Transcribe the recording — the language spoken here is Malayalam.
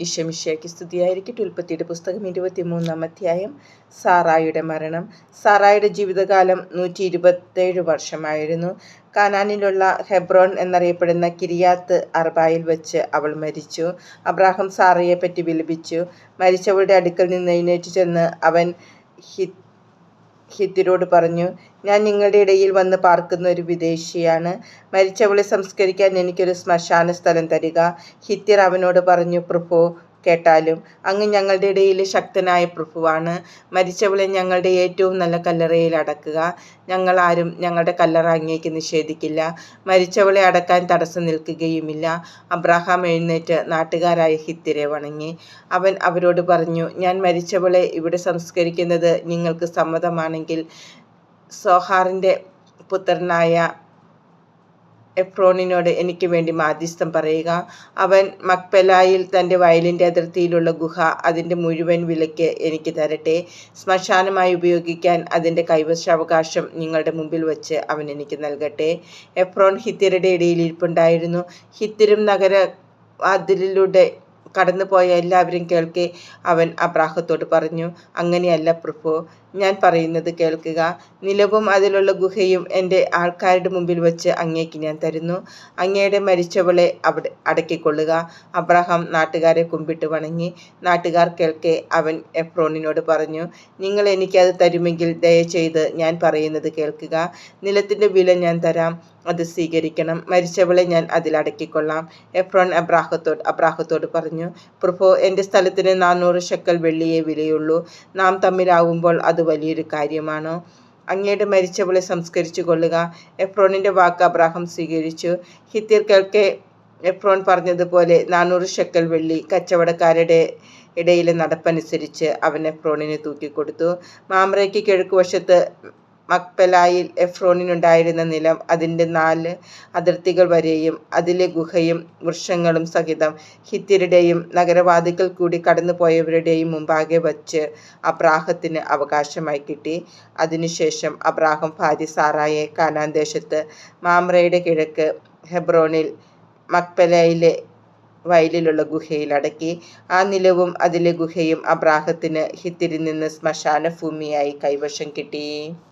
ഈശോമിശിഹായ്ക്ക് സ്തുതിയായിരിക്കട്ടെ. ഉൽപ്പത്തിയുടെ പുസ്തകം 23-ാം അധ്യായം. സാറായുടെ മരണം. സാറായുടെ ജീവിതകാലം 127 വർഷമായിരുന്നു. കാനാനിലുള്ള ഹെബ്രോൻ എന്നറിയപ്പെടുന്ന കിരിയാത്ത് അർബായിൽ വെച്ച് അവൾ മരിച്ചു. അബ്രാഹാം സാറയെ പറ്റി വിലപിച്ചു. മരിച്ചവളുടെ അടുക്കൽ നിന്ന് എഴുന്നേറ്റ് ചെന്ന് അവൻ ഹിത്യരോട് പറഞ്ഞു, ഞാൻ നിങ്ങളുടെ ഇടയിൽ വന്ന് പാർക്കുന്ന ഒരു വിദേശിയാണ്. മരിച്ചവളെ സംസ്കരിക്കാൻ എനിക്കൊരു ശ്മശാന സ്ഥലം തരിക. ഹിത്യർ അവനോട് പറഞ്ഞു, പ്രഭോ, കേട്ടാലും. അങ്ങ് ഞങ്ങളുടെ ഇടയിലെ ശക്തനായ പ്രഭുവാണ്. മരിച്ചവളെ ഞങ്ങളുടെ ഏറ്റവും നല്ല കല്ലറയിൽ അടക്കുക. ഞങ്ങൾ ആരും ഞങ്ങളുടെ കല്ലറ അങ്ങേക്ക് നിഷേധിക്കില്ല. മരിച്ചവളെ അടക്കാൻ തടസ്സം നിൽക്കുകയുമില്ല. അബ്രാഹാം എഴുന്നേറ്റ് നാട്ടുകാരായ ഹിത്യരെ വണങ്ങി. അവൻ അവരോട് പറഞ്ഞു, ഞാൻ മരിച്ചവളെ ഇവിടെ സംസ്കരിക്കുന്നത് നിങ്ങൾക്ക് സമ്മതമാണെങ്കിൽ സോഹാറിൻ്റെ പുത്രനായ എഫ്രോനിനോട് എനിക്ക് വേണ്ടി മാധ്യസ്ഥം പറയുക. അവൻ മക്പെലായിൽ തൻ്റെ വയലിൻ്റെ അതിർത്തിയിലുള്ള ഗുഹ അതിൻ്റെ മുഴുവൻ വിലയ്ക്ക് എനിക്ക് തരട്ടെ. ശ്മശാനമായി ഉപയോഗിക്കാൻ അതിൻ്റെ കൈവശാവകാശം നിങ്ങളുടെ മുമ്പിൽ വച്ച് അവൻ എനിക്ക് നൽകട്ടെ. എഫ്രോൻ ഹിത്യരുടെ ഇടയിൽ ഇരിപ്പുണ്ടായിരുന്നു. ഹിത്യരും നഗരവാതിലിലൂടെ കടന്നുപോയ എല്ലാവരും കേൾക്കെ അവൻ അബ്രാഹത്തോട് പറഞ്ഞു, അങ്ങനെയല്ല പ്രഭു, ഞാൻ പറയുന്നത് കേൾക്കുക. നിലവും അതിലുള്ള ഗുഹയും എൻ്റെ ആൾക്കാരുടെ മുമ്പിൽ വച്ച് അങ്ങേക്ക് ഞാൻ തരുന്നു. അങ്ങയുടെ മരിച്ചവളെ അവിടെ അടക്കിക്കൊള്ളുക. അബ്രാഹാം നാട്ടുകാരെ കുമ്പിട്ട് വണങ്ങി. നാട്ടുകാർ കേൾക്കെ അവൻ എഫ്രോനിനോട് പറഞ്ഞു, നിങ്ങൾ എനിക്കത് തരുമെങ്കിൽ ദയചെയ്ത് ഞാൻ പറയുന്നത് കേൾക്കുക. നിലത്തിൻ്റെ വില ഞാൻ തരാം, അത് സ്വീകരിക്കണം. മരിച്ചവളെ ഞാൻ അതിൽ അടക്കിക്കൊള്ളാം. എഫ്രോൻ അബ്രാഹത്തോട് പറഞ്ഞു, പ്രഭു, എൻ്റെ സ്ഥലത്തിന് 400 ശെക്കൽ വെള്ളിയേ വിലയുള്ളൂ. നാം തമ്മിലാവുമ്പോൾ അത് വലിയൊരു കാര്യമാണോ? അങ്ങയുടെ മരിച്ചവളെ സംസ്കരിച്ചു കൊള്ളുക. എഫ്രോനിൻ്റെ വാക്ക് അബ്രാഹാം സ്വീകരിച്ചു. ഹിത്യർ കേൾക്കെ എഫ്രോൻ പറഞ്ഞതുപോലെ 400 ശെക്കൽ വെള്ളി കച്ചവടക്കാരുടെ ഇടയിലെ നടപ്പനുസരിച്ച് അവൻ എഫ്രോനിന് തൂക്കിക്കൊടുത്തു. മാമ്രയ്ക്ക് കിഴക്കുവശത്ത് മക്പെലായിൽ എഫ്രോനിനുണ്ടായിരുന്ന നിലം അതിൻ്റെ 4 അതിർത്തികൾ വരെയും അതിലെ ഗുഹയും വൃക്ഷങ്ങളും സഹിതം ഹിത്യരുടെയും നഗരവാതിക്കൽ കൂടി കടന്നുപോയവരുടെയും മുമ്പാകെ വച്ച് അബ്രാഹത്തിന് അവകാശമായി കിട്ടി. അതിനുശേഷം അബ്രാഹാം ഭാര്യ സാറായെ കാനാൻ ദേശത്ത് മാമ്രയുടെ കിഴക്ക് ഹെബ്രോനിൽ മക്പെലയിലെ വയലിലുള്ള ഗുഹയിൽ അടക്കി. ആ നിലവും അതിലെ ഗുഹയും അബ്രാഹത്തിന് ഹിത്യരിൽ നിന്ന് ശ്മശാന ഭൂമിയായി കൈവശം കിട്ടി.